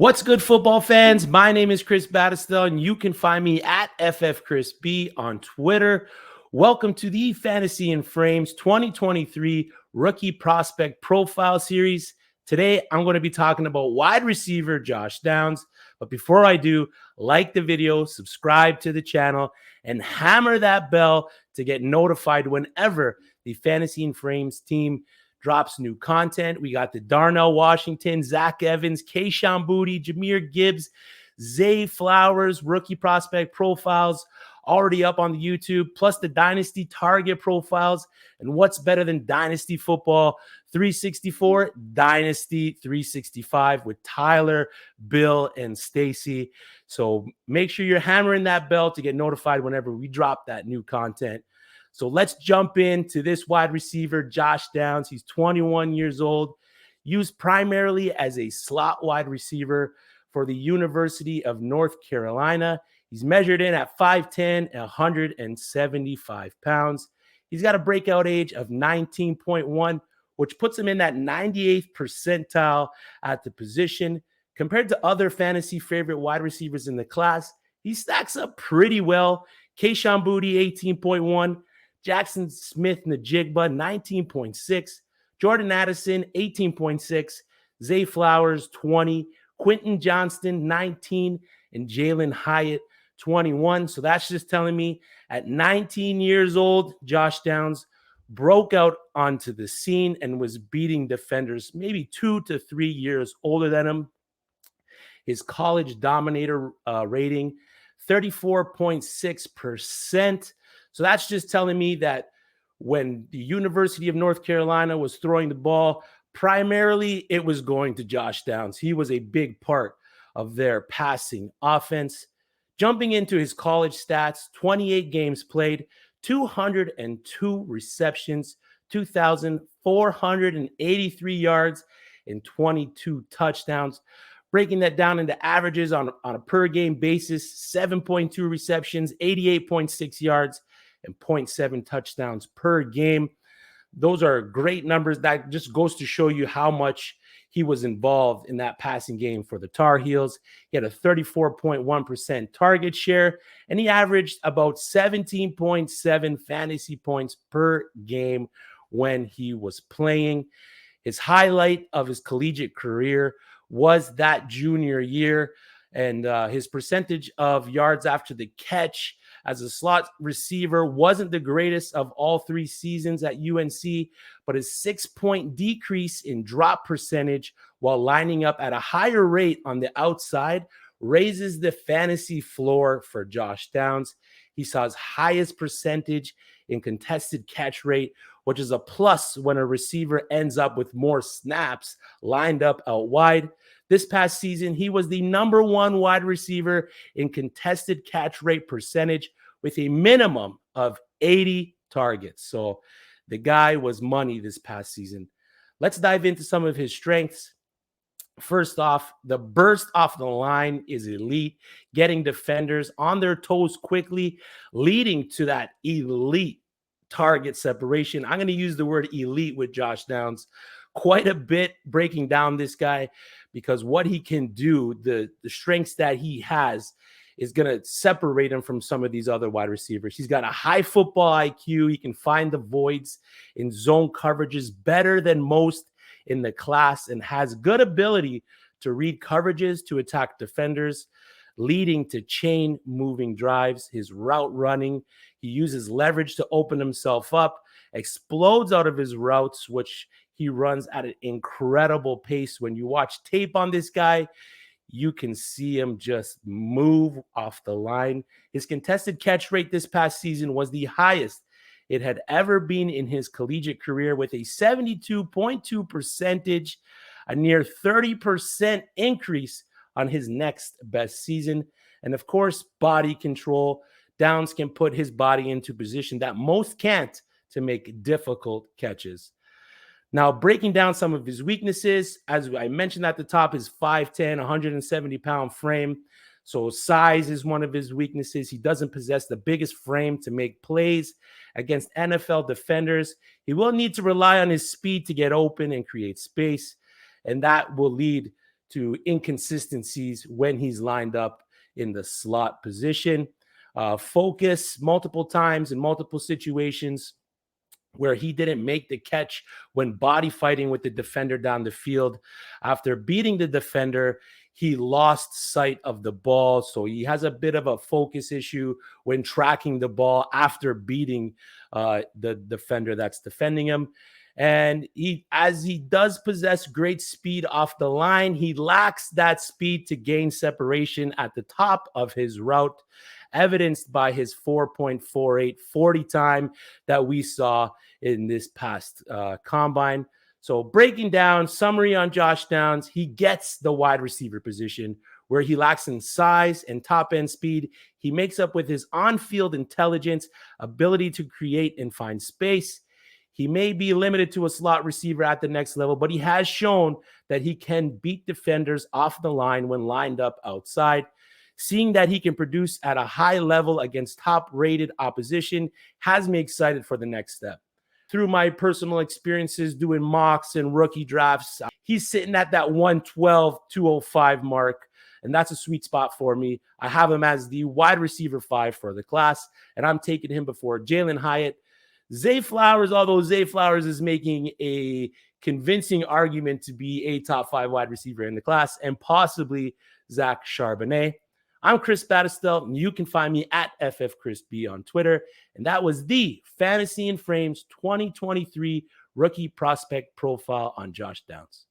What's good, football fans? My name is Chris Battistel, and you can find me at FFChrisB on Twitter. Welcome to the Fantasy and Frames 2023 Rookie Prospect Profile Series. Today, I'm going to be talking about wide receiver Josh Downs. But before I do, like the video, subscribe to the channel, and hammer that bell to get notified whenever the Fantasy and Frames team drops new content. We got the Darnell Washington, Zach Evans, Kayshon Boutte, Jahmyr Gibbs, Zay Flowers, rookie prospect profiles already up on the YouTube, plus the Dynasty target profiles. And what's better than Dynasty Football 364? Dynasty 365 with Tyler, Bill, and Stacy. So make sure you're hammering that bell to get notified whenever we drop that new content. So let's jump into this wide receiver, Josh Downs. He's 21 years old, used primarily as a slot wide receiver for the University of North Carolina. He's measured in at 5'10", 175 pounds. He's got a breakout age of 19.1, which puts him in that 98th percentile at the position. Compared to other fantasy favorite wide receivers in the class, he stacks up pretty well. Kayshon Boutte, 18.1. Jackson Smith-Njigba, 19.6. Jordan Addison, 18.6. Zay Flowers, 20. Quentin Johnston, 19. And Jalen Hyatt, 21. So that's just telling me at 19 years old, Josh Downs broke out onto the scene and was beating defenders maybe 2 to 3 years older than him. His college dominator rating, 34.6%. So that's just telling me that when the University of North Carolina was throwing the ball, primarily it was going to Josh Downs. He was a big part of their passing offense. Jumping into his college stats, 28 games played, 202 receptions, 2,483 yards, and 22 touchdowns. Breaking that down into averages on a per-game basis, 7.2 receptions, 88.6 yards, and 0.7 touchdowns per game. Those are great numbers. That just goes to show you how much he was involved in that passing game for the Tar Heels. He had a 34.1% target share, and he averaged about 17.7 fantasy points per game when he was playing. His highlight of his collegiate career was that junior year, and his percentage of yards after the catch as a slot receiver wasn't the greatest of all 3 seasons at UNC, but his 6-point decrease in drop percentage while lining up at a higher rate on the outside raises the fantasy floor for Josh Downs. He saw his highest percentage in contested catch rate, which is a plus when a receiver ends up with more snaps lined up out wide. This past season, he was the number 1 wide receiver in contested catch rate percentage with a minimum of 80 targets. So the guy was money this past season. Let's dive into some of his strengths. First off, the burst off the line is elite, getting defenders on their toes quickly, leading to that elite target separation. I'm going to use the word elite with Josh Downs quite a bit, breaking down this guy, because what he can do, the strengths that he has, is going to separate him from some of these other wide receivers. He's got a high football IQ. He can find the voids in zone coverages better than most in the class, and has good ability to read coverages to attack defenders, leading to chain moving drives. His route running, he uses leverage to open himself up, explodes out of his routes, which he runs at an incredible pace. When you watch tape on this guy, you can see him just move off the line. His contested catch rate this past season was the highest it had ever been in his collegiate career, with a 72.2 percentage, a near 30% increase on his next best season. And of course, body control. Downs can put his body into position that most can't to make difficult catches. Now, breaking down some of his weaknesses, as I mentioned at the top, his 5'10", 170-pound frame. So size is one of his weaknesses. He doesn't possess the biggest frame to make plays against NFL defenders. He will need to rely on his speed to get open and create space, and that will lead to inconsistencies when he's lined up in the slot position. Focus multiple times in multiple situations where he didn't make the catch when body fighting with the defender down the field. After beating the defender, he lost sight of the ball. So he has a bit of a focus issue when tracking the ball after beating the defender that's defending him. And as he does possess great speed off the line, he lacks that speed to gain separation at the top of his route, evidenced by his 4.48 40 time that we saw in this past combine. So breaking down, summary on Josh Downs, he gets the wide receiver position where he lacks in size and top-end speed. He makes up with his on-field intelligence, ability to create and find space. He may be limited to a slot receiver at the next level, but he has shown that he can beat defenders off the line when lined up outside. Seeing that he can produce at a high level against top-rated opposition has me excited for the next step. Through my personal experiences doing mocks and rookie drafts, he's sitting at that 112, 205 mark, and that's a sweet spot for me. I have him as the wide receiver 5 for the class, and I'm taking him before Jalen Hyatt. Zay Flowers, although Zay Flowers is making a convincing argument to be a top 5 wide receiver in the class, and possibly Zach Charbonnet. I'm Chris Battistel, and you can find me at FFChrisB on Twitter. And that was the Fantasy and Frames 2023 Rookie Prospect Profile on Josh Downs.